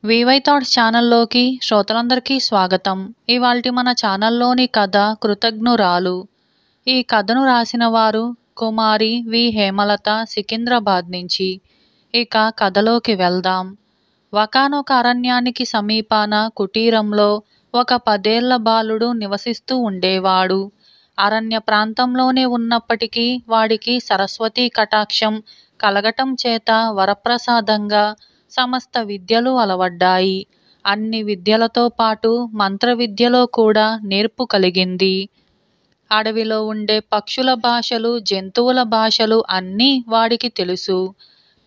VY thoughts ఛానల్లోకి శ్రోతలందరికీ స్వాగతం. ఇవాల్టి మన ఛానల్లోని కథ కృతజ్ఞురాలు. ఈ కథను రాసిన వారు కుమారి వి హేమలత, సికింద్రాబాద్ నుంచి. ఇక కథలోకి వెళ్దాం. ఒకానొక అరణ్యానికి సమీపాన కుటీరంలో ఒక 10 ఏళ్ల బాలుడు నివసిస్తూ ఉండేవాడు. అరణ్య ప్రాంతంలోనే ఉన్నప్పటికీ వాడికి సరస్వతీ కటాక్షం కలగటం చేత వరప్రసాదంగా సమస్త విద్యలు అలవడ్డాయి. అన్ని విద్యలతో పాటు మంత్ర విద్యలో కూడా నేర్పు కలిగింది. అడవిలో ఉండే పక్షుల భాషలు, జంతువుల భాషలు అన్నీ వాడికి తెలుసు.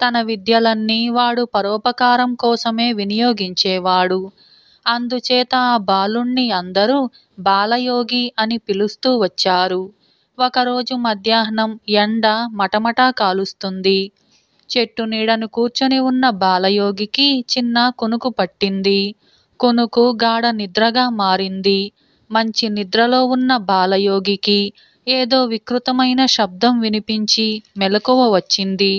తన విద్యలన్నీ వాడు పరోపకారం కోసమే వినియోగించేవాడు. అందుచేత ఆ బాలుణ్ణి అందరూ బాలయోగి అని పిలుస్తూ వచ్చారు. ఒకరోజు మధ్యాహ్నం ఎండ మటమటా కాలుస్తుంది. చెట్టు నీడను కూర్చొని ఉన్న బాలయోగికి చిన్న కునుకు పట్టింది. కునుకు గాఢ నిద్రగా మారింది. మంచి నిద్రలో ఉన్న బాలయోగికి ఏదో వికృతమైన శబ్దం వినిపించి మెలకువ వచ్చింది.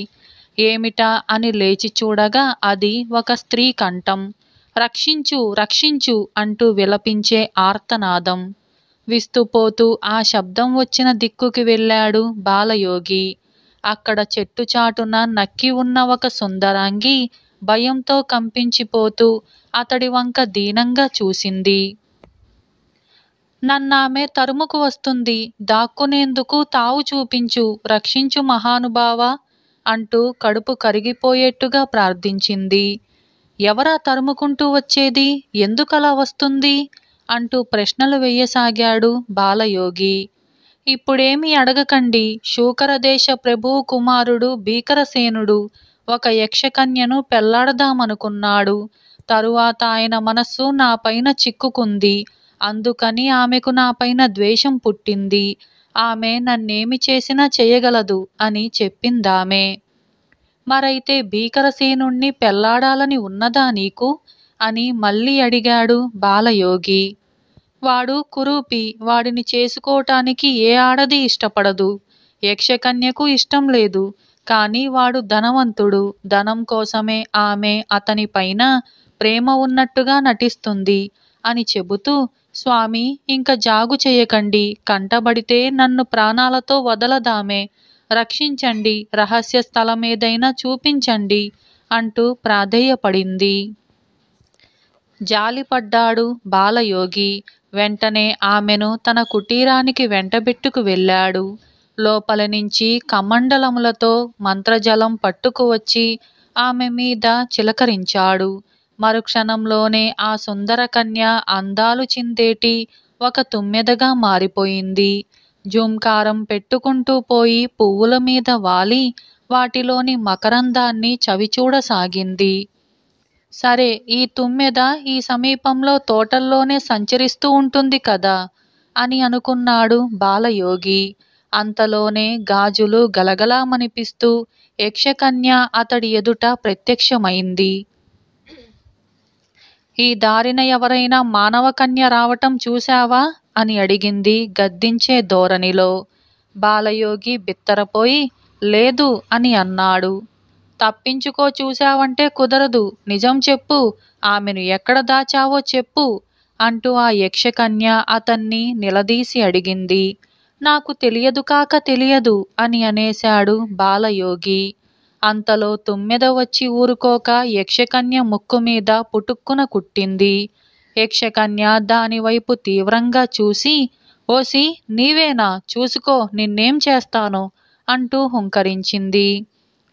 ఏమిటా అని లేచి చూడగా అది ఒక స్త్రీ కంఠం. రక్షించు, రక్షించు అంటూ విలపించే ఆర్తనాదం. విస్తుపోతూ ఆ శబ్దం వచ్చిన దిక్కుకి వెళ్ళాడు బాలయోగి. అక్కడ చెట్టు చాటున నక్కి ఉన్న ఒక సుందరాంగి భయంతో కంపించిపోతూ అతడి వంక దీనంగా చూసింది. నన్నామె తరుముకు వస్తుంది, దాక్కునేందుకు తావు చూపించు, రక్షించు మహానుభావా అంటూ కడుపు కరిగిపోయేట్టుగా ప్రార్థించింది. ఎవరా తరుముకుంటూ వచ్చేది, ఎందుకలా వస్తుంది అంటూ ప్రశ్నలు వేయసాగాడు బాలయోగి. ఇప్పుడేమీ అడగకండి, శూకరదేశ ప్రభువు కుమారుడు భీకరసేనుడు ఒక యక్షకన్యను పెళ్లాడదామనుకున్నాడు. తరువాత ఆయన మనస్సు నాపైన చిక్కుకుంది. అందుకని ఆమెకు నాపైన ద్వేషం పుట్టింది. ఆమె నన్నేమి చేసినా చేయగలదు అని చెప్పిందామె. మరైతే భీకరసేనుణ్ణి పెళ్లాడాలని ఉన్నదా నీకు అని మళ్ళీ అడిగాడు బాలయోగి. వాడు కురూపి, వాడిని చేసుకోటానికి ఏ ఆడది ఇష్టపడదు. యక్షకన్యకు ఇష్టం లేదు. కానీ వాడు ధనవంతుడు. ధనం కోసమే ఆమె అతని పైన ప్రేమ ఉన్నట్టుగా నటిస్తుంది అని చెబుతూ, స్వామి ఇంక జాగు చేయకండి, కంటబడితే నన్ను ప్రాణాలతో వదలదామే, రక్షించండి, రహస్య స్థలమేదైనా చూపించండి అంటూ ప్రాధేయపడింది. జాలిపడ్డాడు బాలయోగి. వెంటనే ఆమెను తన కుటీరానికి వెంటబెట్టుకు వెళ్ళాడు. లోపల నుంచి కమండలములతో మంత్రజలం పట్టుకువచ్చి ఆమె మీద చిలకరించాడు. మరుక్షణంలోనే ఆ సుందర కన్య అందాలు చిందేటి ఒక తుమ్మెదగా మారిపోయింది. జూంకారం పెట్టుకుంటూ పోయి పువ్వుల మీద వాలి వాటిలోని మకరందాన్ని చవిచూడసాగింది. సరే, ఈ తుమ్మెద ఈ సమీపంలో తోటల్లోనే సంచరిస్తూ ఉంటుంది కదా అని అనుకున్నాడు బాలయోగి. అంతలోనే గాజులు గలగలామనిపిస్తూ యక్షకన్య అతడి ఎదుట ప్రత్యక్షమైంది. ఈ దారిన ఎవరైనా మానవ కన్య రావటం చూశావా అని అడిగింది గద్దించే ధోరణిలో. బాలయోగి బిత్తరపోయి లేదు అని అన్నాడు. తప్పించుకో చూశావంటే కుదరదు, నిజం చెప్పు, ఆమెను ఎక్కడ దాచావో చెప్పు అంటూ ఆ యక్షకన్య అతన్ని నిలదీసి అడిగింది. నాకు తెలియదు కాక తెలియదు అని అనేశాడు బాలయోగి. అంతలో తుమ్మెద వచ్చి ఊరుకోక యక్షకన్య ముక్కు మీద పుటుక్కున కుట్టింది. యక్షకన్య దానివైపు తీవ్రంగా చూసి, ఓసి నీవేనా, చూసుకో నిన్నేం చేస్తానో అంటూ హుంకరించింది.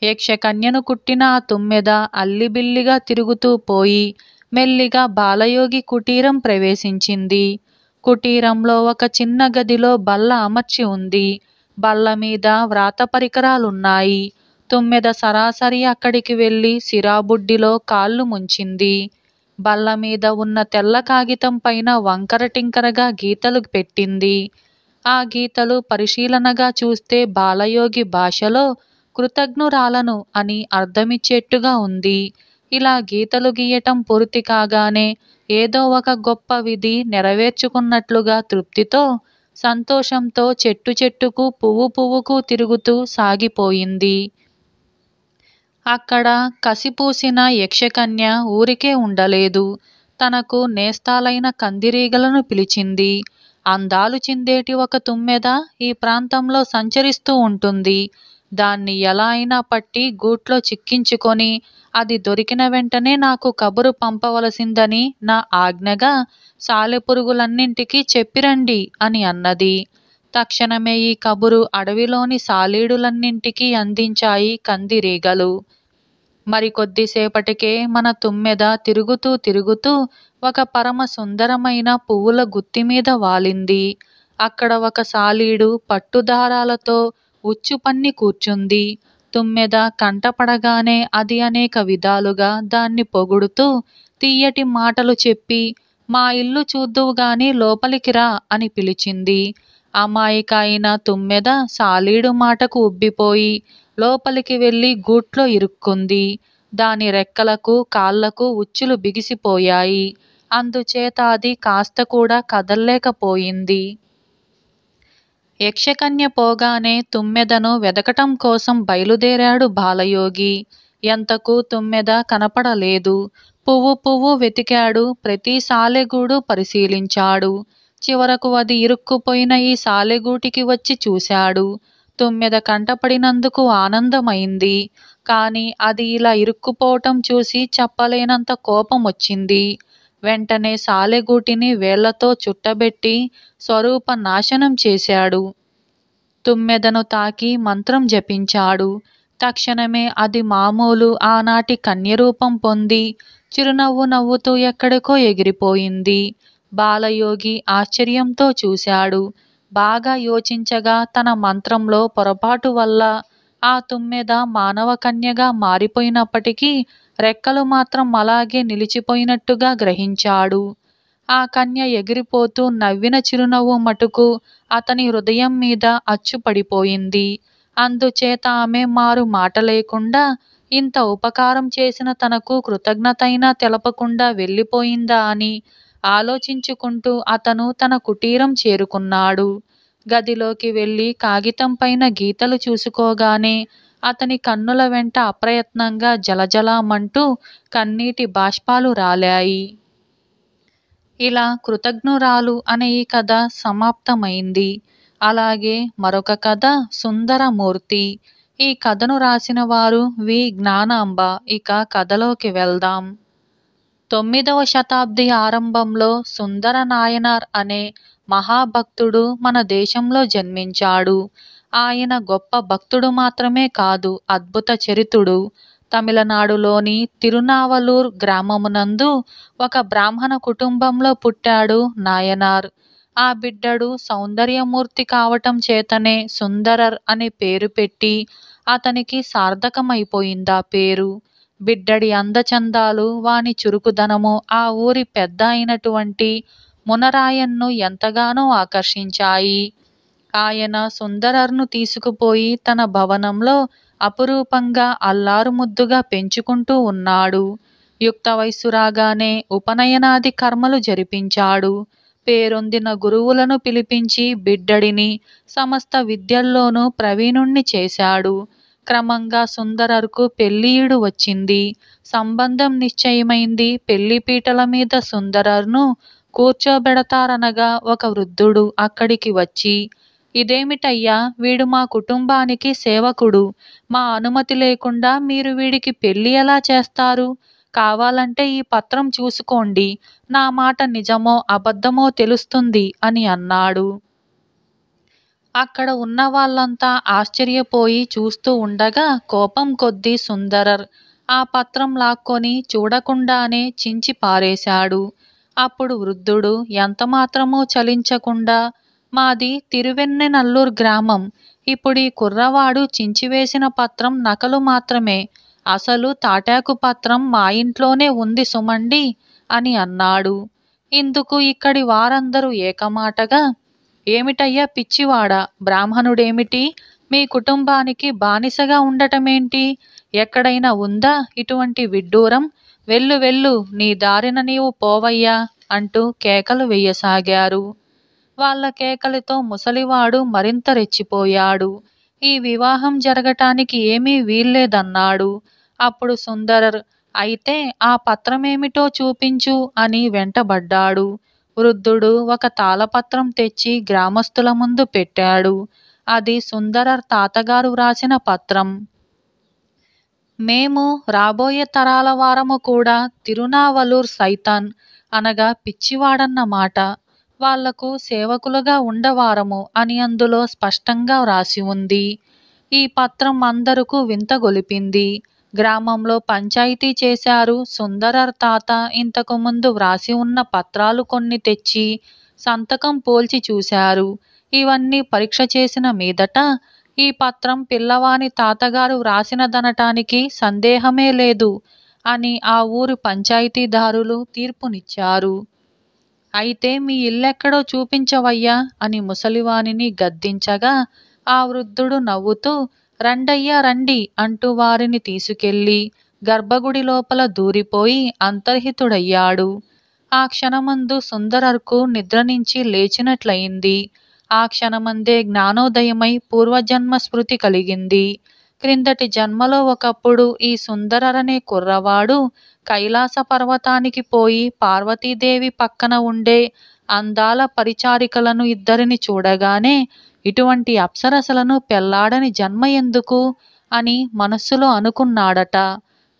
యక్షకన్యను కుట్టిన ఆ తుమ్మెద అల్లిబిల్లిగా తిరుగుతూ పోయి మెల్లిగా బాలయోగి కుటీరం ప్రవేశించింది. కుటీరంలో ఒక చిన్న గదిలో బల్ల అమర్చి ఉంది. బల్ల మీద వ్రాత పరికరాలున్నాయి. తుమ్మెద సరాసరి అక్కడికి వెళ్ళి సిరాబుడ్డిలో కాళ్ళు ముంచింది. బల్ల మీద ఉన్న తెల్ల కాగితం పైన వంకర టింకరగా గీతలు పెట్టింది. ఆ గీతలు పరిశీలనగా చూస్తే బాలయోగి భాషలో కృతజ్ఞురాలను అని అర్థమిచ్చేట్టుగా ఉంది. ఇలా గీతలు గీయటం పూర్తి కాగానే ఏదో ఒక గొప్ప విధి నెరవేర్చుకున్నట్లుగా తృప్తితో, సంతోషంతో చెట్టు చెట్టుకు పువ్వు పువ్వుకు తిరుగుతూ సాగిపోయింది. అక్కడ కసిపూసిన యక్షకన్య ఊరికే ఉండలేదు. తనకు నేస్తాలైన కందిరీగలను పిలిచింది. అందాలు చిందేటి ఒక తుమ్మెద ఈ ప్రాంతంలో సంచరిస్తూ ఉంటుంది. దాన్ని ఎలా అయినా పట్టి గూట్లో చిక్కించుకొని అది దొరికిన వెంటనే నాకు కబురు పంపవలసిందని నా ఆజ్ఞగా సాలెపురుగులన్నింటికీ చెప్పిరండి అని అన్నది. తక్షణమే ఈ కబురు అడవిలోని సాలీడులన్నింటికీ అందించాయి కందిరీగలు. మరికొద్దిసేపటికే మన తుమ్మెద తిరుగుతూ తిరుగుతూ ఒక పరమ సుందరమైన పువ్వుల గుత్తిమీద వాలింది. అక్కడ ఒక సాలీడు పట్టుదారాలతో ఉచ్చుపన్ని కూర్చుంది. తుమ్మెద కంటపడగానే అది అనేక విధాలుగా దాన్ని పొగుడుతూ తీయటి మాటలు చెప్పి మా ఇల్లు చూద్దువుగాని లోపలికి రా అని పిలిచింది. అమాయక అయిన తుమ్మెద సాలీడు మాటకు ఉబ్బిపోయి లోపలికి వెళ్ళి గూట్లో ఇరుక్కుంది. దాని రెక్కలకు కాళ్లకు ఉచ్చులు బిగిసిపోయాయి. అందుచేత అది కాస్త కూడా కదల్లేకపోయింది. యక్షకన్య పోగానే తుమ్మెదను వెదకటం కోసం బయలుదేరాడు బాలయోగి. ఎంతకు తుమ్మెద కనపడలేదు. పువ్వు పువ్వు వెతికాడు. ప్రతి సాలెగూడు పరిశీలించాడు. చివరకు అది ఇరుక్కుపోయిన ఈ సాలెగూటికి వచ్చి చూశాడు. తుమ్మెద కంటపడినందుకు ఆనందమైంది. కాని అది ఇలా ఇరుక్కుపోవటం చూసి చెప్పలేనంత కోపం వచ్చింది. వెంటనే సాలెగూటిని వేళ్లతో చుట్టబెట్టి స్వరూప నాశనం చేశాడు. తుమ్మెదను తాకి మంత్రం జపించాడు. తక్షణమే అది మామూలు ఆనాటి కన్యరూపం పొంది చిరునవ్వు నవ్వుతూ ఎక్కడికో ఎగిరిపోయింది. బాలయోగి ఆశ్చర్యంతో చూశాడు. బాగా యోచించగా తన మంత్రంలో పొరపాటు వల్ల ఆ తుమ్మెద మానవ కన్యగా మారిపోయినప్పటికీ రెక్కలు మాత్రం అలాగే నిలిచిపోయినట్టుగా గ్రహించాడు. ఆ కన్య ఎగిరిపోతూ నవ్విన చిరునవ్వు మటుకు అతని హృదయం మీద అచ్చుపడిపోయింది. అందుచేత ఆమె మారు మాట లేకుండా ఇంత ఉపకారం చేసిన తనకు కృతజ్ఞతైనా తెలపకుండా వెళ్ళిపోయిందా అని ఆలోచించుకుంటూ అతను తన కుటీరం చేరుకున్నాడు. గదిలోకి వెళ్ళి కాగితం పైన గీతలు చూసుకోగానే అతని కన్నుల వెంట అప్రయత్నంగా జలజలమంటూ కన్నీటి బాష్పాలు రాలాయి. ఇలా కృతజ్ఞురాలు అనే ఈ కథ సమాప్తమైంది. అలాగే మరొక కథ సుందరమూర్తి. ఈ కథను రాసిన వారు వి జ్ఞానాంబ. ఇక కథలోకి వెళ్దాం. 9వ శతాబ్ది ఆరంభంలో సుందర నాయనార్ అనే మహాభక్తుడు మన దేశంలో జన్మించాడు. ఆయన గొప్ప భక్తుడు మాత్రమే కాదు, అద్భుత చరితుడు. తమిళనాడులోని తిరునావలూర్ గ్రామమునందు ఒక బ్రాహ్మణ కుటుంబంలో పుట్టాడు నాయనార్. ఆ బిడ్డడు సౌందర్యమూర్తి కావటం చేతనే సుందరర్ అనే పేరు పెట్టి అతనికి సార్థకమైపోయిందా పేరు. బిడ్డడి అందచందాలు, వాని చురుకుదనము ఆ ఊరి పెద్ద అయినటువంటి మునరాయన్ను ఎంతగానో ఆకర్షించాయి. ఆయన సుందరర్ను తీసుకుపోయి తన భవనంలో అపురూపంగా అల్లారు ముద్దుగా పెంచుకుంటూ ఉన్నాడు. యుక్త వయస్సు రాగానే ఉపనయనాది కర్మలు జరిపించాడు. పేరొందిన గురువులను పిలిపించి బిడ్డడిని సమస్త విద్యల్లోనూ ప్రవీణుణ్ణి చేశాడు. క్రమంగా సుందరర్కు పెళ్ళీయుడు వచ్చింది. సంబంధం నిశ్చయమైంది. పెళ్లిపీటల మీద సుందరర్ను కూర్చోబెడతారనగా ఒక వృద్ధుడు అక్కడికి వచ్చి, ఇదేమిటయ్యా, వీడు మా కుటుంబానికి సేవకుడు. మా అనుమతి లేకుండా మీరు వీడికి పెళ్లి ఎలా చేస్తారు? కావాలంటే ఈ పత్రం చూసుకోండి. నా మాట నిజమో అబద్ధమో తెలుస్తుంది అని అన్నాడు. అక్కడ ఉన్న వాళ్ళంతా ఆశ్చర్యపోయి చూస్తూ ఉండగా కోపం కొద్దీ సుందరర్ ఆ పత్రం లాక్కొని చూడకుండానే చించి పారేశాడు. అప్పుడు వృద్ధుడు ఎంతమాత్రమూ చలించకుండా, మాది తిరువెన్నెనల్లూర్ గ్రామం. ఇప్పుడు ఈ కుర్రవాడు చించివేసిన పత్రం నకలు మాత్రమే. అసలు తాటాకు పత్రం మా ఇంట్లోనే ఉంది సుమండి అని అన్నాడు. ఇందుకు ఇక్కడి వారందరూ ఏకమాటగా, ఏమిటయ్యా పిచ్చివాడా, బ్రాహ్మణుడేమిటి మీ కుటుంబానికి బానిసగా ఉండటమేంటి? ఎక్కడైనా ఉందా ఇటువంటి విడ్డూరం? వెళ్ళు వెళ్ళు, నీ దారిన నీవు పోవయ్యా అంటూ కేకలు వెయ్యసాగారు. వాళ్ళ కేకలతో ముసలివాడు మరింత రెచ్చిపోయాడు. ఈ వివాహం జరగటానికి ఏమీ వీల్లేదన్నాడు. అప్పుడు సుందరర్ అయితే ఆ పత్రమేమిటో చూపించు అని వెంటబడ్డాడు. వృద్ధుడు ఒక తాళపత్రం తెచ్చి గ్రామస్తుల ముందు పెట్టాడు. అది సుందరర్ తాతగారు వ్రాసిన పత్రం. మేము రాబోయే తరాల వారము కూడా తిరునావలూర్ సైతాన్ అనగా పిచ్చివాడన్నమాట. వాళ్లకు సేవకులుగా ఉండవారము అని అందులో స్పష్టంగా వ్రాసి ఉంది. ఈ పత్రం అందరకు వింతగొలిపింది. గ్రామంలో పంచాయితీ చేశారు. సుందరర్ తాత ఇంతకు ముందు వ్రాసి ఉన్న పత్రాలు కొన్ని తెచ్చి సంతకం పోల్చి చూశారు. ఇవన్నీ పరీక్ష చేసిన మీదట ఈ పత్రం పిల్లవాని తాతగారు వ్రాసినదనటానికి సందేహమే లేదు అని ఆ ఊరు పంచాయతీదారులు తీర్పునిచ్చారు. అయితే మీ ఇల్లెక్కడో చూపించవయ్యా అని ముసలివానిని గద్దించగా ఆ వృద్ధుడు నవ్వుతూ రండయ్యా రండి అంటూ వారిని తీసుకెళ్లి గర్భగుడి లోపల దూరిపోయి అంతర్హితుడయ్యాడు. ఆ క్షణమందు సుందరర్కు నిద్ర నుంచి లేచినట్లయింది. ఆ క్షణమందే జ్ఞానోదయమై పూర్వజన్మ స్మృతి కలిగింది. క్రిందటి జన్మలో ఒకప్పుడు ఈ సుందరరనే కుర్రవాడు కైలాస పర్వతానికి పోయి పార్వతీదేవి పక్కన ఉండే అందాల పరిచారికలను ఇద్దరిని చూడగానే ఇటువంటి అప్సరసలను పెళ్లాడని జన్మ ఎందుకు అని మనస్సులో అనుకున్నాడట.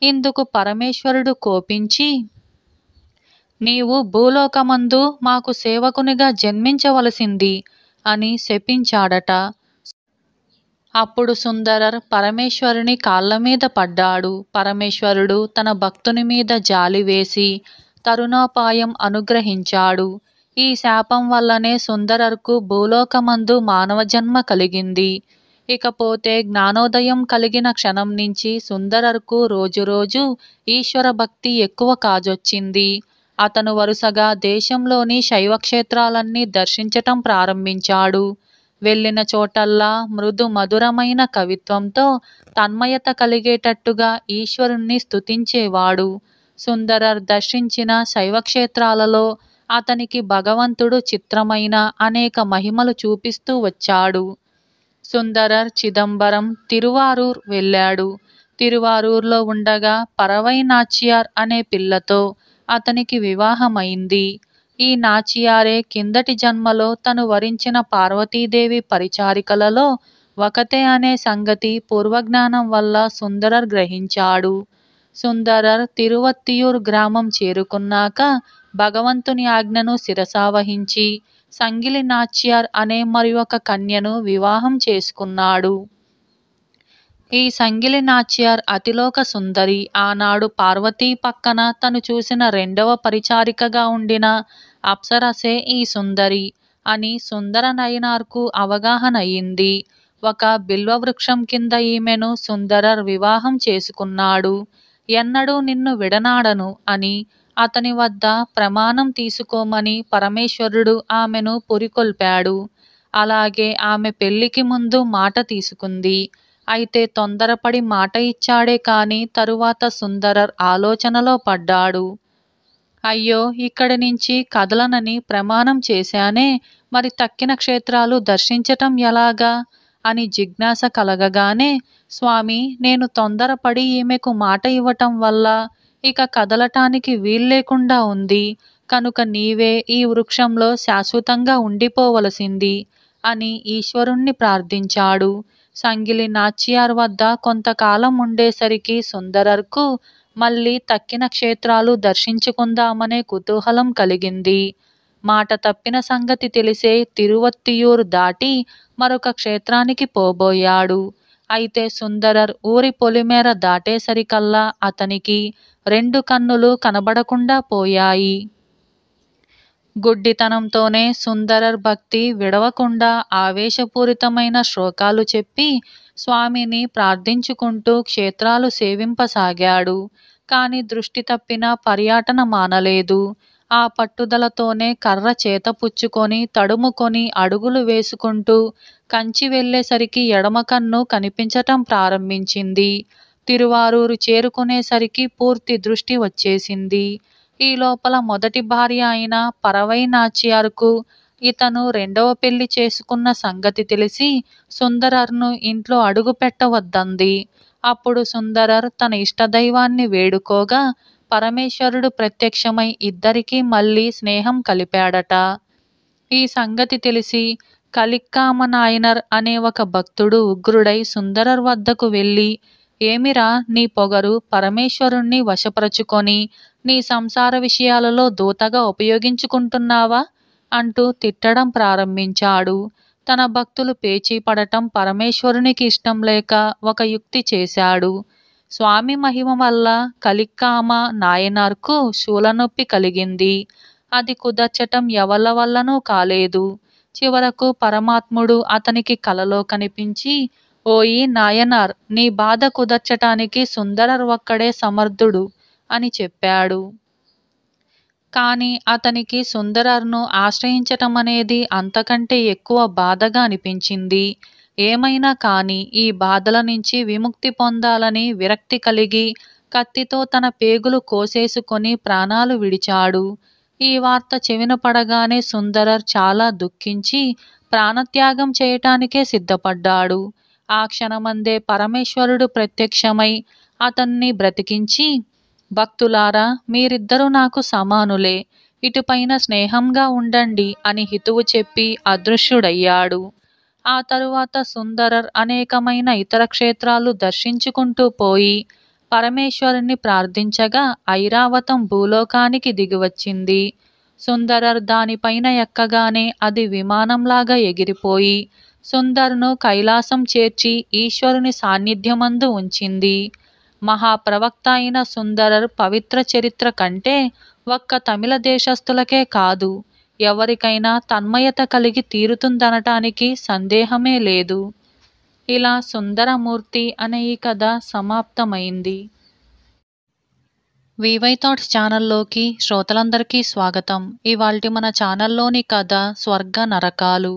ఇందుకు పరమేశ్వరుడు కోపించి నీవు భూలోకమందు మాకు సేవకునిగా జన్మించవలసింది అని శపించాడట. అప్పుడు సుందరర్ పరమేశ్వరుని కాళ్లమీద పడ్డాడు. పరమేశ్వరుడు తన భక్తుని మీద జాలి వేసి తరుణోపాయం అనుగ్రహించాడు. ఈ శాపం వల్లనే సుందరర్కు భూలోకమందు మానవ జన్మ కలిగింది. ఇకపోతే జ్ఞానోదయం కలిగిన క్షణం నుంచి సుందరర్కు రోజురోజు ఈశ్వర భక్తి ఎక్కువ కాజొచ్చింది. అతను వరుసగా దేశంలోని శైవక్షేత్రాలన్నీ దర్శించటం ప్రారంభించాడు. వెళ్ళిన చోటల్లా మృదు మధురమైన కవిత్వంతో తన్మయత కలిగేటట్టుగా ఈశ్వరుణ్ణి స్తుతించేవాడు. సుందరర్ దర్శించిన శైవక్షేత్రాలలో అతనికి భగవంతుడు చిత్రమైన అనేక మహిమలు చూపిస్తూ వచ్చాడు. సుందరర్ చిదంబరం, తిరువారూర్ వెళ్ళాడు. తిరువారూర్లో ఉండగా పరవై నాచియార్ అనే పిల్లతో అతనికి వివాహమైంది. ఈ నాచియారే కిందటి జన్మలో తను వరించిన పార్వతీదేవి పరిచారికలలో ఒకతే అనే సంగతి పూర్వజ్ఞానం వల్ల సుందరర్ గ్రహించాడు. సుందరర్ తిరువత్తియూర్ గ్రామం చేరుకున్నాక భగవంతుని ఆజ్ఞను శిరసావహించి సంగిలి నాచియార్ అనే మరి ఒక కన్యను వివాహం చేసుకున్నాడు. ఈ సంగిలి నాచియార్ అతిలోక సుందరి. ఆనాడు పార్వతీ పక్కన తను చూసిన రెండవ పరిచారికగా ఉండిన అప్సరసే ఈ సుందరి అని సుందర నయనార్కు అవగాహన అయింది. ఒక బిల్వవృక్షం కింద ఈమెను సుందరర్ వివాహం చేసుకున్నాడు. ఎన్నడూ నిన్ను విడనాడను అని అతని వద్ద ప్రమాణం తీసుకోమని పరమేశ్వరుడు ఆమెను పురికొల్పాడు. అలాగే ఆమె పెళ్లికి ముందు మాట తీసుకుంది. అయితే తొందరపడి మాట ఇచ్చాడే కాని తరువాత సుందరర్ ఆలోచనలో పడ్డాడు. అయ్యో ఇక్కడి నుంచి కదలనని ప్రమాణం చేశానే, మరి తక్కిన క్షేత్రాలు దర్శించటం ఎలాగా అని జిజ్ఞాస కలగగానే స్వామి నేను తొందరపడి ఈమెకు మాట ఇవ్వటం వల్ల ఇక కదలటానికి వీల్లేకుండా ఉంది కనుక నీవే ఈ వృక్షంలో శాశ్వతంగా ఉండిపోవలసింది అని ఈశ్వరుణ్ణి ప్రార్థించాడు. సంగిలి నాచియార్ వద్ద కొంతకాలం ఉండేసరికి సుందరర్కు మళ్ళీ తక్కిన క్షేత్రాలు దర్శించుకుందామనే కుతూహలం కలిగింది. మాట తప్పిన సంగతి తెలిసే తిరువత్తియూర్ దాటి మరొక క్షేత్రానికి పోబోయాడు. అయితే సుందరర్ ఊరి పొలిమేర దాటేసరికల్లా అతనికి రెండు కన్నులు కనబడకుండా పోయాయి. గుడ్డితనంతోనే సుందరర్ భక్తి విడవకుండా ఆవేశపూరితమైన శ్లోకాలు చెప్పి స్వామిని ప్రార్థించుకుంటూ క్షేత్రాలు సేవింపసాగాడు. కాని దృష్టి తప్పిన పర్యటన మానలేదు. ఆ పట్టుదలతోనే కర్ర చేతపుచ్చుకొని తడుముకొని అడుగులు వేసుకుంటూ కంచి వెళ్ళేసరికి ఎడమ కన్ను కనిపించటం ప్రారంభించింది. తిరువారూరు చేరుకునేసరికి పూర్తి దృష్టి వచ్చేసింది. ఈ లోపల మొదటి భార్య అయిన పరవై నాచియార్కు ఇతను రెండవ పెళ్లి చేసుకున్న సంగతి తెలిసి సుందరర్ను ఇంట్లో అడుగు పెట్టవద్దంది. అప్పుడు సుందరర్ తన ఇష్టదైవాన్ని వేడుకోగా పరమేశ్వరుడు ప్రత్యక్షమై ఇద్దరికీ మళ్ళీ స్నేహం కలిపాడట. ఈ సంగతి తెలిసి కలిక్కామ నాయనర్ అనే ఒక భక్తుడు ఉగ్రుడై సుందరర్ వద్దకు వెళ్ళి, ఏమిరా నీ పొగరు, పరమేశ్వరుణ్ణి వశపరచుకొని నీ సంసార విషయాలలో దూతగా ఉపయోగించుకుంటున్నావా అంటూ తిట్టడం ప్రారంభించాడు. తన భక్తులు పేచీ పడటం పరమేశ్వరునికి ఇష్టం లేక ఒక యుక్తి చేశాడు. స్వామి మహిమ వల్ల కలిక్కామ నాయనార్కు శూలనొప్పి కలిగింది. అది కుదర్చటం ఎవళ్ళ వల్లనూ కాలేదు. చివరకు పరమాత్ముడు అతనికి కలలో కనిపించి, ఓయి నాయనార్, నీ బాధ కుదర్చటానికి సుందరర్ ఒక్కడే సమర్థుడు అని చెప్పాడు. కానీ అతనికి సుందరర్ను ఆశ్రయించటం అనేది అంతకంటే ఎక్కువ బాధగా అనిపించింది. ఏమైనా కానీ ఈ బాధల నుంచి విముక్తి పొందాలని విరక్తి కలిగి కత్తితో తన పేగులు కోసేసుకొని ప్రాణాలు విడిచాడు. ఈ వార్త చెవిన పడగానే సుందరర్ చాలా దుఃఖించి ప్రాణత్యాగం చేయటానికే సిద్ధపడ్డాడు. ఆ క్షణమందే పరమేశ్వరుడు ప్రత్యక్షమై అతన్ని బ్రతికించి, భక్తులారా, మీరిద్దరూ నాకు సమానులే, ఇటుపైన స్నేహంగా ఉండండి అని హితువు చెప్పి అదృశ్యుడయ్యాడు. ఆ తరువాత సుందరర్ అనేకమైన ఇతర క్షేత్రాలు దర్శించుకుంటూ పోయి పరమేశ్వరుణ్ణి ప్రార్థించగా ఐరావతం భూలోకానికి దిగివచ్చింది. సుందరర్ దానిపైన ఎక్కగానే అది విమానంలాగా ఎగిరిపోయి సుందర్ను కైలాసం చేర్చి ఈశ్వరుని సాన్నిధ్యమందు ఉంచింది. మహాప్రవక్త అయిన సుందరర్ పవిత్ర చరిత్ర కంటే ఒక్క తమిళ దేశస్థులకే కాదు, ఎవరికైనా తన్మయత కలిగి తీరుతుందనటానికి సందేహమే లేదు. ఇలా సుందరమూర్తి అనే ఈ కథ సమాప్తమైంది. వివై థాట్స్ ఛానల్లోకి శ్రోతలందరికీ స్వాగతం. ఇవాల్టి మన ఛానల్లోని కథ స్వర్గ నరకాలు.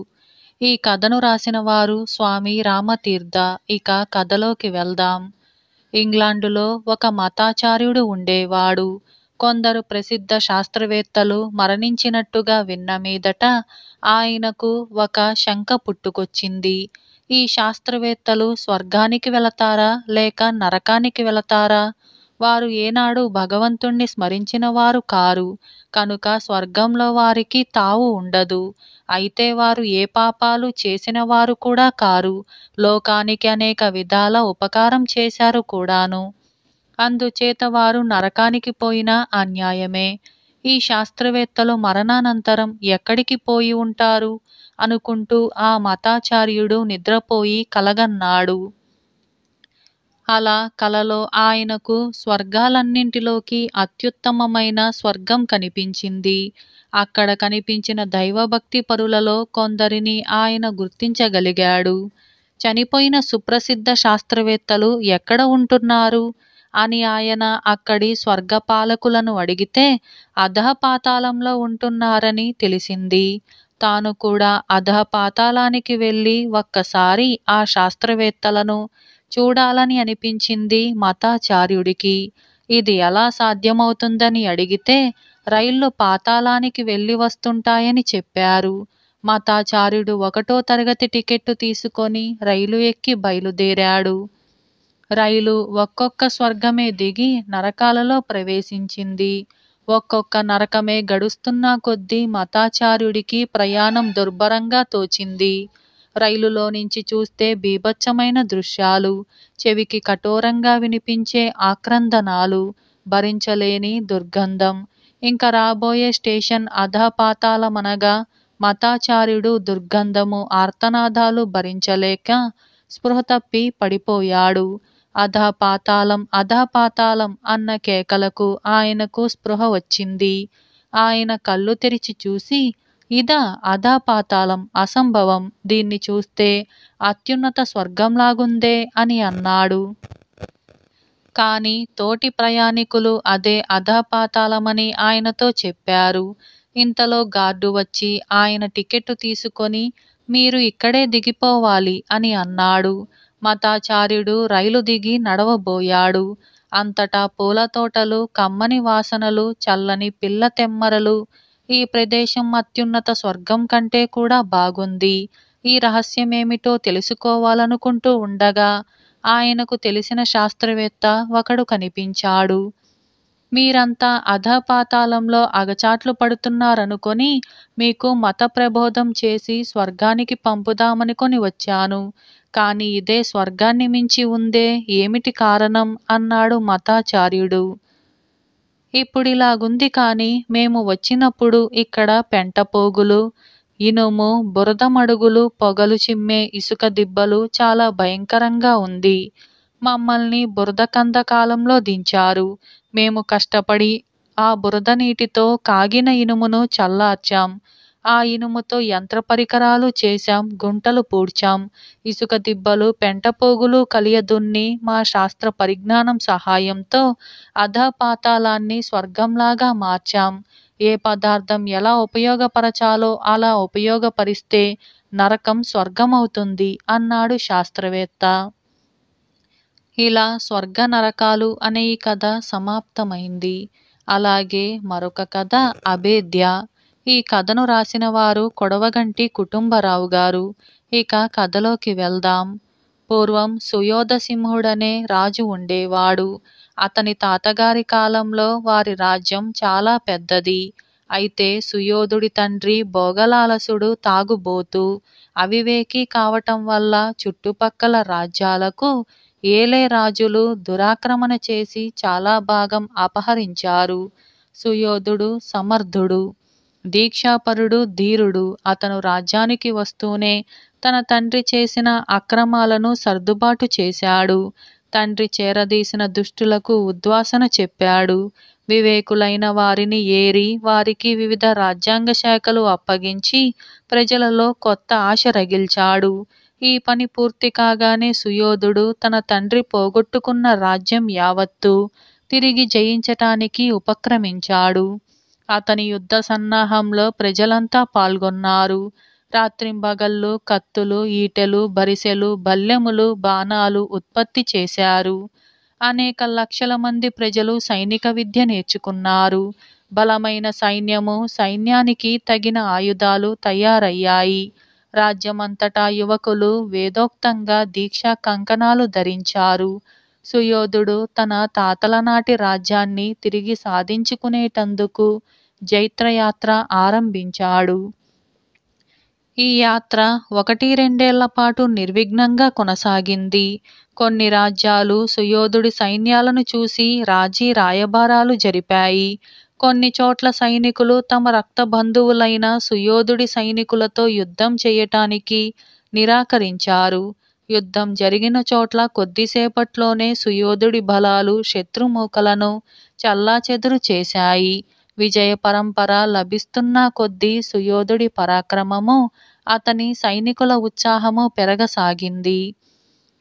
ఈ కథను రాసిన వారు స్వామి రామతీర్థ. ఇక కథలోకి వెళ్దాం. ఇంగ్లాండులో ఒక మతాచార్యుడు ఉండేవాడు. కొందరు ప్రసిద్ధ శాస్త్రవేత్తలు మరణించినట్టుగా విన్న మీదట ఆయనకు ఒక శంక పుట్టుకొచ్చింది. ఈ శాస్త్రవేత్తలు స్వర్గానికి వెళతారా లేక నరకానికి వెళతారా? వారు ఏనాడు భగవంతుణ్ణి స్మరించిన వారు కారు కనుక స్వర్గంలో వారికి తావు ఉండదు. అయితే వారు ఏ పాపాలు చేసిన వారు కూడా కారు, లోకానికి అనేక విధాల ఉపకారం చేశారు కూడాను. అందుచేత వారు నరకానికి పోయినా అన్యాయమే. ఈ శాస్త్రవేత్తలు మరణానంతరం ఎక్కడికి పోయి ఉంటారు అనుకుంటూ ఆ మతాచార్యుడు నిద్రపోయి కలగన్నాడు. అలా కలలో ఆయనకు స్వర్గాలన్నింటిలోకి అత్యుత్తమమైన స్వర్గం కనిపించింది. అక్కడ కనిపించిన దైవభక్తి పరులలో కొందరిని ఆయన గుర్తించగలిగాడు. చనిపోయిన సుప్రసిద్ధ శాస్త్రవేత్తలు ఎక్కడ ఉంటున్నారు అని ఆయన అక్కడి స్వర్గపాలకులను అడిగితే అధఃపాతాళంలో ఉంటున్నారని తెలిసింది. తాను కూడా అధఃపాతాళానికి వెళ్ళి ఒక్కసారి ఆ శాస్త్రవేత్తలను చూడాలని అనిపించింది మతాచార్యుడికి. ఇది ఎలా సాధ్యమవుతుందని అడిగితే రైళ్లు పాతాళానికి వెళ్ళి వస్తుంటాయని చెప్పారు. మతాచార్యుడు 1వ తరగతి టికెట్టు తీసుకొని రైలు ఎక్కి బయలుదేరాడు. రైలు ఒక్కొక్క స్వర్గమే దిగి నరకాలలో ప్రవేశించింది. ఒక్కొక్క నరకమే గడుస్తున్న కొద్దీ మతాచార్యుడికి ప్రయాణం దుర్భరంగా తోచింది. రైలులో నుంచి చూస్తే బీభత్సమైన దృశ్యాలు, చెవికి కఠోరంగా వినిపించే ఆక్రందనాలు, భరించలేని దుర్గంధం. ఇంక రాబోయే స్టేషన్ అధఃపాతాళమనగా మతాచార్యుడు దుర్గంధము, ఆర్తనాదాలు భరించలేక స్పృహ తప్పి పడిపోయాడు. అధఃపాతాళం అధఃపాతాళం అన్న కేకలకు ఆయనకు స్పృహ వచ్చింది. ఆయన కళ్ళు తెరిచి చూసి, ఇదా అధఃపాతాళం? అసంభవం, దీన్ని చూస్తే అత్యున్నత స్వర్గంలాగుందే అని అన్నాడు. కానీ తోటి ప్రయాణికులు అదే అధఃపాతాళమని ఆయనతో చెప్పారు. ఇంతలో గార్డు వచ్చి ఆయన టికెట్టు తీసుకొని మీరు ఇక్కడే దిగిపోవాలి అని అన్నాడు. మతాచార్యుడు రైలు దిగి నడవబోయాడు. అంతటా పూల తోటలు, కమ్మని వాసనలు, చల్లని పిల్ల తెమ్మరలు. ఈ ప్రదేశం అత్యున్నత స్వర్గం కంటే కూడా బాగుంది. ఈ రహస్యమేమిటో తెలుసుకోవాలనుకుంటూ ఉండగా ఆయనకు తెలిసిన శాస్త్రవేత్త ఒకడు కనిపించాడు. మీరంతా అధపాతాళంలో అగచాట్లు పడుతున్నారనుకొని మీకు మత ప్రబోధం చేసి స్వర్గానికి పంపుదామనుకొని వచ్చాను. కాని ఇదే స్వర్గాన్ని మించి ఉందే, ఏమిటి కారణం అన్నాడు మతాచార్యుడు. ఇప్పుడిలాగుంది కాని మేము వచ్చినప్పుడు ఇక్కడ పెంటపోగులు, ఇనుము, బురద మడుగులు, పొగలు చిమ్మే ఇసుక దిబ్బలు చాలా భయంకరంగా ఉంది. మమ్మల్ని బురద కందకాలంలో దించారు. మేము కష్టపడి ఆ బురద నీటితో కాగిన ఇనుమును చల్లార్చాం. ఆ ఇనుముతో యంత్ర పరికరాలు చేశాం, గుంటలు పూడ్చాం. ఇసుక దిబ్బలు, పెంటపోగులు కలియదున్ని మా శాస్త్ర పరిజ్ఞానం సహాయంతో అధపాతాళాన్ని స్వర్గంలాగా మార్చాం. ఏ పదార్థం ఎలా ఉపయోగపరచాలో అలా ఉపయోగపరిస్తే నరకం స్వర్గమవుతుంది అన్నాడు శాస్త్రవేత్త. ఇలా స్వర్గ నరకాలు అనే ఈ కథ సమాప్తమైంది. అలాగే మరొక కథ అభేద్య. ఈ కథను రాసిన వారు కొడవగంటి కుటుంబరావు గారు. ఇక కథలోకి వెళ్దాం. పూర్వం సుయోధసింహుడనే రాజు ఉండేవాడు. అతని తాతగారి కాలంలో వారి రాజ్యం చాలా పెద్దది. అయితే సుయోధుడి తండ్రి భోగలాలసుడు, తాగుబోతు, అవివేకి కావటం వల్ల చుట్టుపక్కల రాజ్యాలకు ఏలే రాజులు దురాక్రమణ చేసి చాలా భాగం అపహరించారు. సుయోధుడు సమర్థుడు, దీక్షాపరుడు, ధీరుడు. అతను రాజ్యానికి వస్తూనే తన తండ్రి చేసిన అక్రమాలను సర్దుబాటు చేశాడు. తండ్రి చేరదీసిన దుష్టులకు ఉద్వాసన చెప్పాడు. వివేకులైన వారిని ఏరి వారికి వివిధ రాజ్యాంగ శాఖలు అప్పగించి ప్రజలలో కొత్త ఆశ రగిల్చాడు. ఈ పని పూర్తి కాగానే సుయోధుడు తన తండ్రి పోగొట్టుకున్న రాజ్యం యావత్తు తిరిగి జయించటానికి ఉపక్రమించాడు. అతని యుద్ధ సన్నాహంలో ప్రజలంతా పాల్గొన్నారు. రాత్రింబగళ్ళు కత్తులు, ఈటెలు, బరిసెలు, బల్లెములు, బాణాలు ఉత్పత్తి చేశారు. అనేక లక్షల మంది ప్రజలు సైనిక విద్య నేర్చుకున్నారు. బలమైన సైన్యము, సైన్యానికి తగిన ఆయుధాలు తయారయ్యాయి. రాజ్యమంతటా యువకులు వేదోక్తంగా దీక్షా కంకణాలు ధరించారు. సుయోధుడు తన తాతల నాటి రాజ్యాన్ని తిరిగి సాధించుకునేటందుకు జైత్రయాత్ర ఆరంభించాడు. ఈ యాత్ర 1-2 పాటు నిర్విఘ్నంగా కొనసాగింది. కొన్ని రాజ్యాలు సుయోధుడి సైన్యాలను చూసి రాజీ రాయబారాలు జరిపాయి. కొన్ని చోట్ల సైనికులు తమ రక్త బంధువులైన సుయోధుడి సైనికులతో యుద్ధం చేయటానికి నిరాకరించారు. యుద్ధం జరిగిన చోట్ల కొద్దిసేపట్లోనే సుయోధుడి బలాలు శత్రుమూకలను చెల్లాచెదురు చేశాయి. విజయ పరంపర లభిస్తున్న కొద్దీ సుయోధుడి పరాక్రమము, అతని సైనికుల ఉత్సాహము పెరగసాగింది.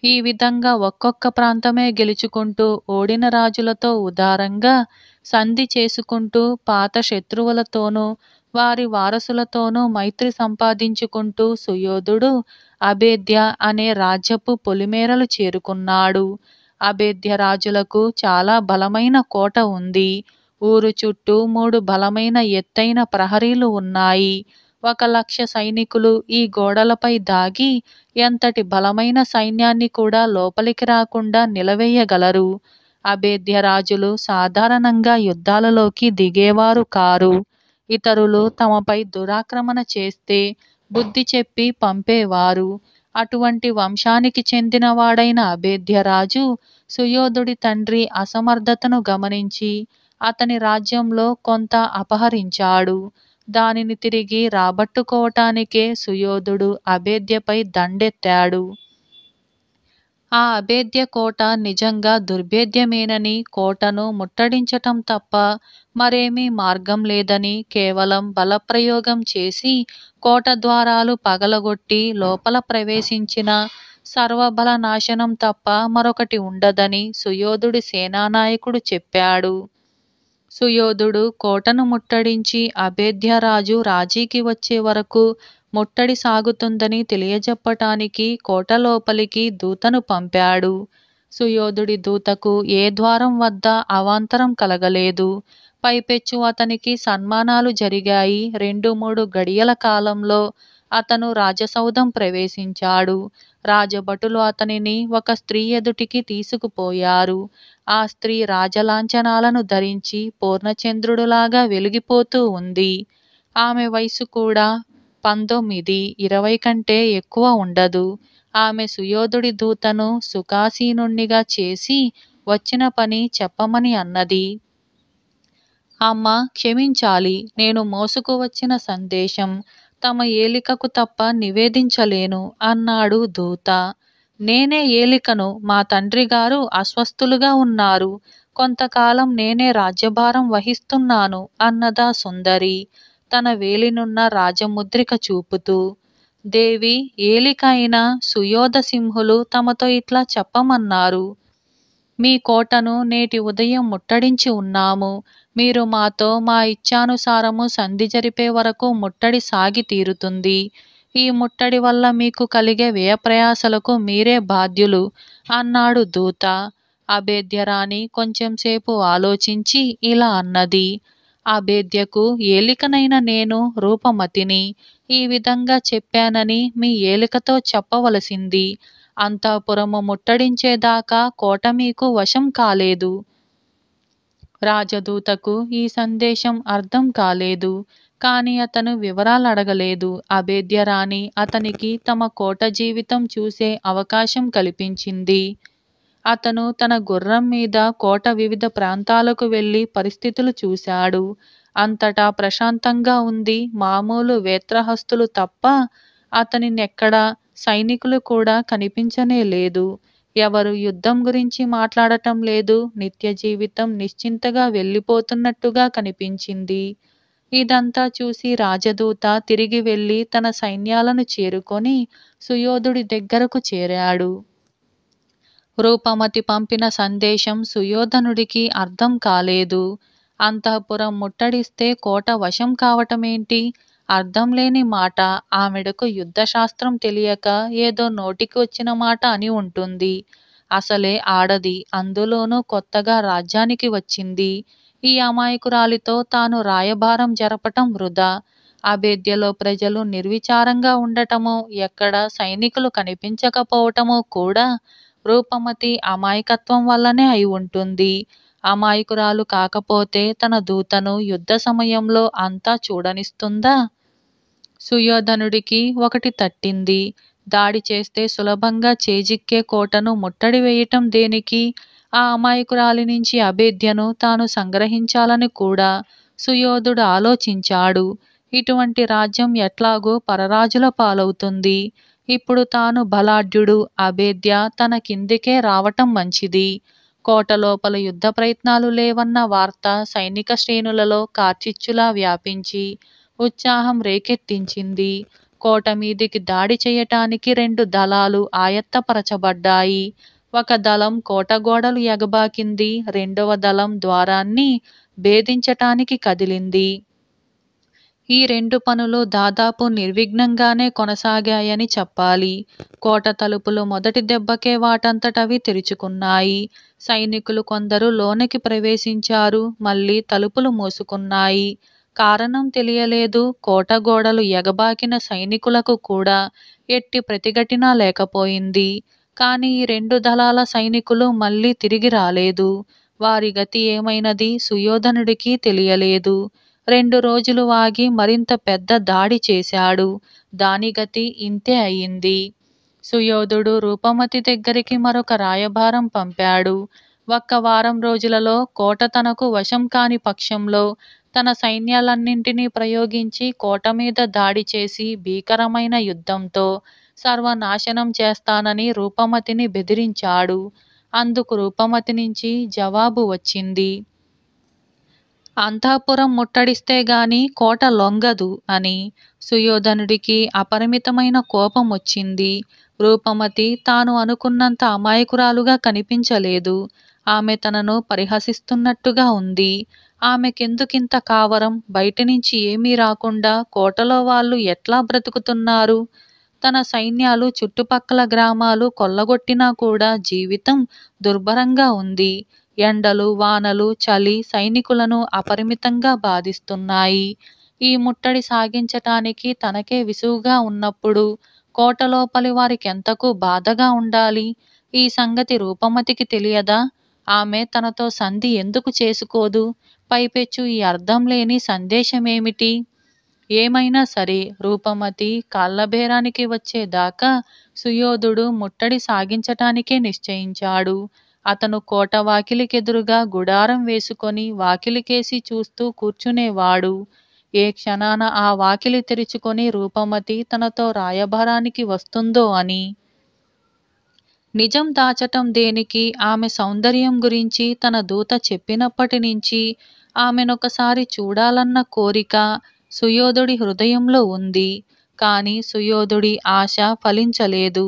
ఈ విధంగా ఒక్కొక్క ప్రాంతమే గెలుచుకుంటూ ఓడిన రాజులతో ఉదారంగా సంధి చేసుకుంటూ పాత శత్రువులతోనూ వారి వారసులతోనూ మైత్రి సంపాదించుకుంటూ సుయోధుడు అభేద్య అనే రాజ్యపు పొలిమేరలు చేరుకున్నాడు. అభేద్య రాజులకు చాలా బలమైన కోట ఉంది. ఊరు చుట్టూ 3 బలమైన ఎత్తైన ప్రహరీలు ఉన్నాయి. 1,00,000 సైనికులు ఈ గోడలపై దాగి ఎంతటి బలమైన సైన్యాన్ని కూడా లోపలికి రాకుండా నిలవేయగలరు. అభేద్య రాజులు సాధారణంగా యుద్ధాలలోకి దిగేవారు కారు. ఇతరులు తమపై దురాక్రమణ చేస్తే బుద్ధి చెప్పి పంపేవారు. అటువంటి వంశానికి చెందినవాడైన అభేద్యరాజు సుయోధుడి తండ్రి అసమర్థతను గమనించి అతని రాజ్యంలో కొంత అపహరించాడు. దానిని తిరిగి రాబట్టుకోవటానికే సుయోధుడు అభేద్యపై దండెత్తాడు. ఆ అభేద్య కోట నిజంగా దుర్భేద్యమేనని, కోటను ముట్టడించటం తప్ప మరేమీ మార్గం లేదని, కేవలం బలప్రయోగం చేసి కోట ద్వారాలు పగలగొట్టి లోపల ప్రవేశించిన సర్వబల నాశనం తప్ప మరొకటి ఉండదని సుయోధుడి సేనానాయకుడు చెప్పాడు. సుయోధుడు కోటను ముట్టడించి అభేద్యరాజు రాజీకి వచ్చే వరకు ముట్టడి సాగుతుందని తెలియజెప్పటానికి కోట లోపలికి దూతను పంపాడు. సుయోధుడి దూతకు ఏ ద్వారం వద్ద అవాంతరం కలగలేదు. పైపెచ్చు అతనికి సన్మానాలు జరిగాయి. 2-3 గడియల కాలంలో అతను రాజసౌధం ప్రవేశించాడు. రాజభటులు అతనిని ఒక స్త్రీ ఎదుటికి తీసుకుపోయారు. ఆ స్త్రీ రాజలాంఛనాలను ధరించి పూర్ణచంద్రుడులాగా వెలిగిపోతూ ఉంది. ఆమె వయసు కూడా 19, 20 కంటే ఎక్కువ ఉండదు. ఆమె సుయోధుడి దూతను సుఖాసీనుణ్ణిగా చేసి వచ్చిన పని చెప్పమని అన్నది. అమ్మ క్షమించాలి, నేను మోసుకు వచ్చిన సందేశం తమ ఏలికకు తప్ప నివేదించలేను అన్నాడు దూత. నేనే ఏలికను, మా తండ్రి గారు అస్వస్థులుగా ఉన్నారు, కొంతకాలం నేనే రాజ్యభారం వహిస్తున్నాను అన్నదా సుందరి తన వేలినున్న రాజముద్రిక చూపుతూ. దేవి, ఏలిక అయిన సుయోధ సింహులు తమతో ఇట్లా చెప్పమన్నారు. మీ కోటను నేటి ఉదయం ముట్టడించి ఉన్నాము. మీరు మాతో మా ఇచ్ఛానుసారము సంధి జరిపే వరకు ముట్టడి సాగి తీరుతుంది. ఈ ముట్టడి వల్ల మీకు కలిగే వ్యయప్రయాసలకు మీరే బాధ్యులు అన్నాడు దూత. అభేద్యరాణి కొంచెంసేపు ఆలోచించి ఇలా అన్నది. అభేద్యకు ఏలికనైన నేను రూపమతిని. ఈ విధంగా చెప్పానని మీ ఏలికతో చెప్పవలసింది. అంతఃపురము ముట్టడించేదాకా కోట మీకు వశం కాలేదు. రాజదూతకు ఈ సందేశం అర్థం కాలేదు. కాని అతను వివరాలు అడగలేదు. అభేద్యరాణి అతనికి తమ కోట జీవితం చూసే అవకాశం కల్పించింది. అతను తన గుర్రం మీద కోట వివిధ ప్రాంతాలకు వెళ్ళి పరిస్థితులు చూశాడు. అంతటా ప్రశాంతంగా ఉంది. మామూలు వేత్రహస్తులు తప్ప అతనినెక్కడా సైనికులు కూడా కనిపించనే లేదు. ఎవరు యుద్ధం గురించి మాట్లాడటం లేదు. నిత్య జీవితం నిశ్చింతగా వెళ్ళిపోతున్నట్టుగా కనిపించింది. ఇదంతా చూసి రాజదూత తిరిగి వెళ్ళి తన సైన్యాలను చేరుకొని సుయోధుడి దగ్గరకు చేరాడు. రూపమతి పంపిన సందేశం సుయోధనుడికి అర్థం కాలేదు. అంతఃపురం ముట్టడిస్తే కోట వశం కావటమేంటి? అర్థం లేని మాట. ఆమెడకు యుద్ధశాస్త్రం తెలియక ఏదో నోటికి వచ్చిన మాట అని ఉంటుంది. అసలే ఆడది, అందులోనూ కొత్తగా రాజ్యానికి వచ్చింది. ఈ అమాయకురాలితో తాను రాయబారం జరపటం వృధా. అభేద్యలో ప్రజలు నిర్విచారంగా ఉండటమో, ఎక్కడ సైనికులు కనిపించకపోవటమో కూడా రూపమతి అమాయకత్వం వల్లనే అయి ఉంటుంది. అమాయకురాలు కాకపోతే తన దూతను యుద్ధ సమయంలో అంతా చూడనిస్తుందా? సుయోధనుడికి ఒకటి తట్టింది. దాడి చేస్తే సులభంగా చేజిక్కే కోటను ముట్టడి వేయటం దేనికి? ఆ అమాయకురాలి నుంచి అభేద్యను తాను సంగ్రహించాలని కూడా సుయోధుడు ఆలోచించాడు. ఇటువంటి రాజ్యం ఎట్లాగో పరరాజుల పాలవుతుంది. ఇప్పుడు తాను బలాఢ్యుడు, అభేద్య తన కిందికే రావటం మంచిది. కోట లోపల యుద్ధ ప్రయత్నాలు లేవన్న వార్త సైనిక శ్రేణులలో కార్చిచ్చులా వ్యాపించి ఉత్సాహం రేకెత్తించింది. కోట మీదికి దాడి చేయటానికి 2 దళాలు ఆయత్తపరచబడ్డాయి. ఒక దళం కోట గోడలు ఎగబాకింది. రెండవ దళం ద్వారాన్ని భేదించటానికి కదిలింది. ఈ 2 పనులు దాదాపు నిర్విఘ్నంగానే కొనసాగాయని చెప్పాలి. కోట తలుపులు మొదటి దెబ్బకే వాటంతటవి తెరుచుకున్నాయి. సైనికులు కొందరు లోనికి ప్రవేశించారు. మళ్ళీ తలుపులు మూసుకున్నాయి. కారణం తెలియలేదు. కోట గోడలు ఎగబాకిన సైనికులకు కూడా ఎట్టి ప్రతిఘటన లేకపోయింది. కాని ఈ 2 దళాల సైనికులు మళ్ళీ తిరిగి రాలేదు. వారి గతి ఏమైనది సుయోధనుడికి తెలియలేదు. 2 రోజులు ఆగి మరింత పెద్ద దాడి చేశాడు. దాని గతి ఇంతే అయింది. సుయోధుడు రూపమతి దగ్గరికి మరొక రాయబారం పంపాడు. 1 వారం రోజులలో కోట తనకు వశం కాని పక్షంలో తన సైన్యాలన్నింటినీ ప్రయోగించి కోట మీద దాడి చేసి భీకరమైన యుద్ధంతో సర్వనాశనం చేస్తానని రూపమతిని బెదిరించాడు. అందుకు రూపమతి నుంచి జవాబు వచ్చింది. అంతఃపురం ముట్టడిస్తే గాని కోట లొంగదు అని. సుయోధనుడికి అపరిమితమైన కోపం వచ్చింది. రూపమతి తాను అనుకున్నంత అమాయకురాలుగా కనిపించలేదు. ఆమె తనను పరిహసిస్తున్నట్టుగా ఉంది. ఆమెకెందుకింత కావరం? బయటి నుంచి ఏమీ రాకుండా కోటలో వాళ్ళు ఎట్లా బ్రతుకుతున్నారు? తన సైన్యాలు చుట్టుపక్కల గ్రామాలు కొల్లగొట్టినా కూడా జీవితం దుర్భరంగా ఉంది. ఎండలు, వానలు, చలి సైనికులను అపరిమితంగా బాధిస్తున్నాయి. ఈ ముట్టడి సాగించటానికి తనకే విసుగుగా ఉన్నప్పుడు కోటలోపలి వారికెంతకు బాధగా ఉండాలి. ఈ సంగతి రూపమతికి తెలియదా? ఆమె తనతో సంధి ఎందుకు చేసుకోదు? పైపెచ్చు ఈ అర్థం లేని సందేశమేమిటి? ఏమైనా సరే రూపమతి కాళ్ళబేరానికి వచ్చేదాకా సుయోధుడు ముట్టడి సాగించటానికే నిశ్చయించాడు. అతను కోట వాకిలికెదురుగా గుడారం వేసుకొని వాకిలికేసి చూస్తూ కూర్చునేవాడు. ఏ క్షణాన ఆ వాకిలి తెరుచుకొని రూపమతి తనతో రాయబారానికి వస్తుందో అని. నిజం దాచటం దేనికి? ఆమె సౌందర్యం గురించి తన దూత చెప్పినప్పటి నుంచి ఆమెనొకసారి చూడాలన్న కోరిక సుయోధుడి హృదయంలో ఉంది. కాని సుయోధుడి ఆశ ఫలించలేదు.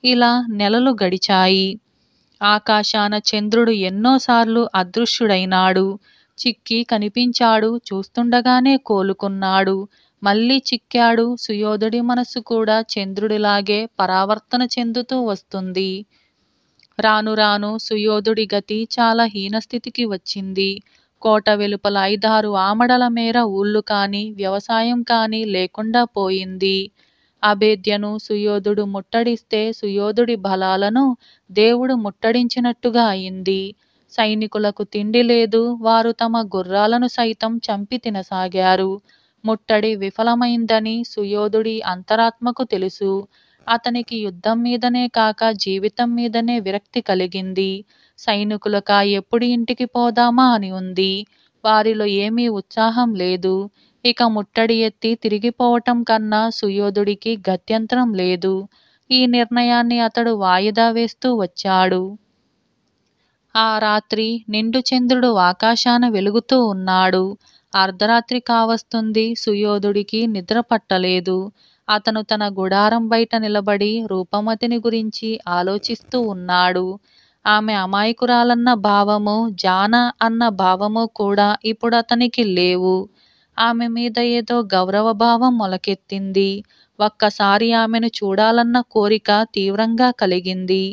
ఇలా నెలలు గడిచాయి. ఆకాశాన చంద్రుడు ఎన్నోసార్లు అదృశ్యుడైనాడు. చిక్కి కనిపించాడు. చూస్తుండగానే కోలుకున్నాడు. మళ్ళీ చిక్కాడు. సుయోధుడి మనస్సు కూడా చంద్రుడిలాగే పరావర్తన చెందుతూ వస్తుంది. రాను రాను సుయోధుడి గతి చాలా హీనస్థితికి వచ్చింది. కోట వెలుపల 5-6 ఆమడల మేర ఊళ్ళు కాని వ్యవసాయం కాని లేకుండా పోయింది. అభేద్యను సుయోధుడు ముట్టడిస్తే సుయోధుడి బలాలను దేవుడు ముట్టడించినట్టుగా అయింది. సైనికులకు తిండి లేదు. వారు తమ గుర్రాలను సైతం చంపి తినసాగారు. ముట్టడి విఫలమైందని సుయోధుడి అంతరాత్మకు తెలుసు. అతనికి యుద్ధం మీదనే కాక జీవితం మీదనే విరక్తి కలిగింది. సైనికులక ఎప్పుడు ఇంటికి పోదామా అని ఉంది. వారిలో ఏమీ ఉత్సాహం లేదు. ఇక ముట్టడి ఎత్తి తిరిగిపోవటం కన్నా సుయోధుడికి గత్యంతరం లేదు. ఈ నిర్ణయాన్ని అతడు వాయిదా వేస్తూ వచ్చాడు. ఆ రాత్రి నిండు చంద్రుడు ఆకాశాన వెలుగుతూ ఉన్నాడు. అర్ధరాత్రి కావస్తుంది. సుయోధుడికి నిద్ర పట్టలేదు. అతను తన గుడారం బయట నిలబడి రూపమతిని గురించి ఆలోచిస్తూ ఉన్నాడు. ఆమె అమాయకురాలన్న భావము, జాన అన్న భావము కూడా ఇప్పుడు అతనికి లేవు. ఆమె మీద ఏదో గౌరవభావం మొలకెత్తింది. ఒక్కసారి ఆమెను చూడాలన్న కోరిక తీవ్రంగా కలిగింది.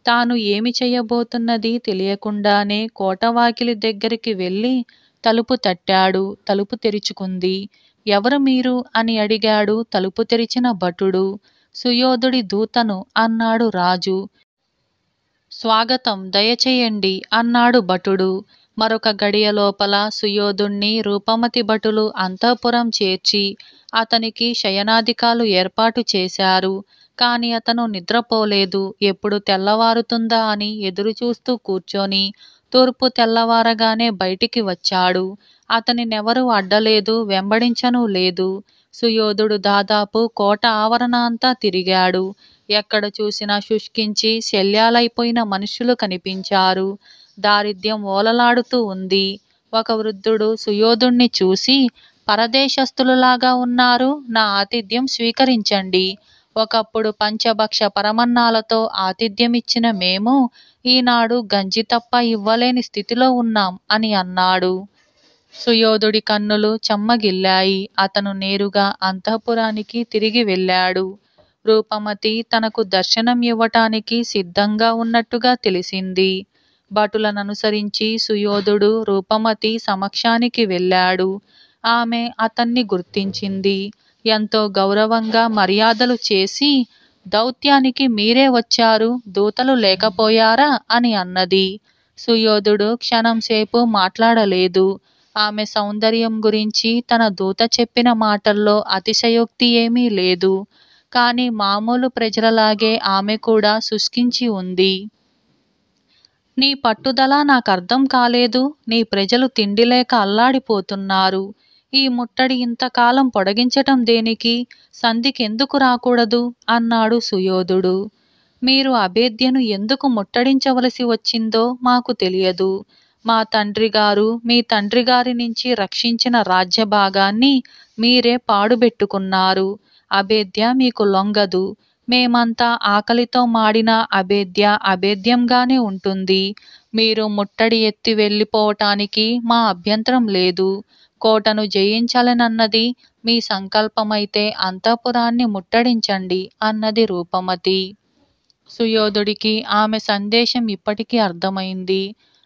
తాను ఏమి చెయ్యబోతున్నది తెలియకుండానే కోటవాకిలి దగ్గరికి వెళ్ళి తలుపు తట్టాడు. తలుపు తెరుచుకుంది. ఎవరు మీరు అని అడిగాడు తలుపు తెరిచిన భటుడు. సుయోధుడి దూతను అన్నాడు రాజు. స్వాగతం, దయచేయండి అన్నాడు భటుడు. మరొక గడియ లోపల సుయోధుణ్ణి రూపమతి భటులు అంతఃపురం చేర్చి అతనికి శయనాధికాలు ఏర్పాటు చేశారు. కాని అతను నిద్రపోలేదు. ఎప్పుడు తెల్లవారుతుందా అని ఎదురుచూస్తూ కూర్చొని తూర్పు తెల్లవారగానే బయటికి వచ్చాడు. అతనినెవరూ అడ్డలేదు, వెంబడించనూ లేదు. సుయోధుడు దాదాపు కోట ఆవరణ అంతా తిరిగాడు. ఎక్కడ చూసినా శుష్కించి శల్యాలైపోయిన మనుష్యులు కనిపించారు. దారిద్ర్యం ఓలలాడుతూ ఉంది. ఒక వృద్ధుడు సుయోధుణ్ణి చూసి, పరదేశస్థులులాగా ఉన్నారు, నా ఆతిథ్యం స్వీకరించండి. ఒకప్పుడు పంచభక్ష పరమన్నాలతో ఆతిథ్యమిచ్చిన మేము ఈనాడు గంజి తప్ప ఇవ్వలేని స్థితిలో ఉన్నాం అని అన్నాడు. సుయోధుడి కన్నులు చెమ్మగిల్లాయి. అతను నేరుగా అంతఃపురానికి తిరిగి వెళ్ళాడు. రూపమతి తనకు దర్శనం ఇవ్వటానికి సిద్ధంగా ఉన్నట్టుగా తెలిసింది. భటులననుసరించి సుయోధుడు రూపమతి సమక్షానికి వెళ్ళాడు. ఆమె అతన్ని గుర్తించింది. ఎంతో గౌరవంగా మర్యాదలు చేసి, దౌత్యానికి మీరే వచ్చారు, దూతలు లేకపోయారా అని అన్నది. సుయోధుడు క్షణంసేపు మాట్లాడలేదు. ఆమె సౌందర్యం గురించి తన దూత చెప్పిన మాటల్లో అతిశయోక్తి ఏమీ లేదు. కాని మామూలు ప్రజలలాగే ఆమె కూడా శుష్కించి ఉంది. నీ పట్టుదల నాకర్థం కాలేదు. నీ ప్రజలు తిండి లేక అల్లాడిపోతున్నారు. ఈ ముట్టడి ఇంతకాలం పొడిగించటం దేనికి? సంధికెందుకు రాకూడదు అన్నాడు సుయోధుడు. మీరు అభేద్యను ఎందుకు ముట్టడించవలసి వచ్చిందో మాకు తెలియదు. మా తండ్రిగారు మీ తండ్రిగారి నుంచి రక్షించిన రాజ్యభాగాన్ని మీరే పాడుబెట్టుకున్నారు. అభేద్య మీకు లొంగదు. మేమంతా ఆకలితో మాడిన అభేద్య అభేద్యంగానే ఉంటుంది. మీరు ముట్టడి ఎత్తి వెళ్ళిపోవటానికి మా అభ్యంతరం లేదు. కోటను జయించాలనన్నది మీ సంకల్పమైతే అంతఃపురాన్ని ముట్టడించండి అన్నది రూపమతి. సుయోధుడికి ఆమె సందేశం ఇప్పటికీ అర్థమైంది.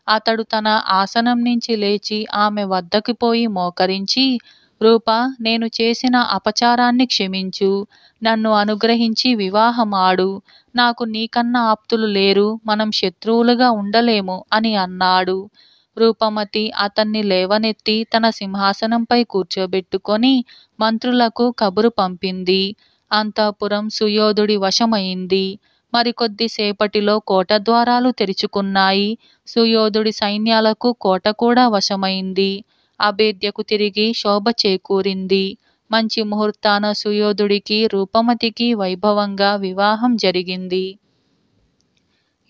అతడు తన ఆసనం నుంచి లేచి ఆమె వద్దకు పోయి మోకరించి, రూప, నేను చేసిన అపచారాన్ని క్షమించు. నన్ను అనుగ్రహించి వివాహమాడు. నాకు నీకన్నా ఆప్తులు లేరు, మనం శత్రువులుగా ఉండలేము అని అన్నాడు. రూపమతి అతన్ని లేవనెత్తి తన సింహాసనంపై కూర్చోబెట్టుకొని మంత్రులకు కబురు పంపింది. అంతఃపురం సుయోధుడి వశమైంది. మరికొద్దిసేపటిలో కోట ద్వారాలు తెరుచుకున్నాయి. సుయోధుడి సైన్యాలకు కోట కూడా వశమైంది. అభేద్యకు తిరిగి శోభ చేకూరింది. మంచి ముహూర్తాన సుయోధుడికి రూపమతికి వైభవంగా వివాహం జరిగింది.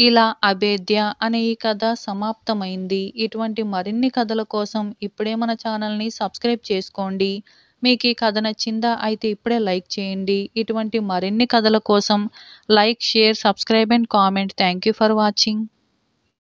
ఇలా అభేద్య అనే ఈ కథ సమాప్తమైంది. ఇటువంటి మరిన్ని కథల కోసం ఇప్పుడే మన ఛానల్ని సబ్స్క్రైబ్ చేసుకోండి. మీకు ఈ కథ నచ్చిందా? అయితే ఇప్పుడే లైక్ చేయండి. ఇటువంటి మరిన్ని కథల కోసం like, share, subscribe and comment. Thank you for watching.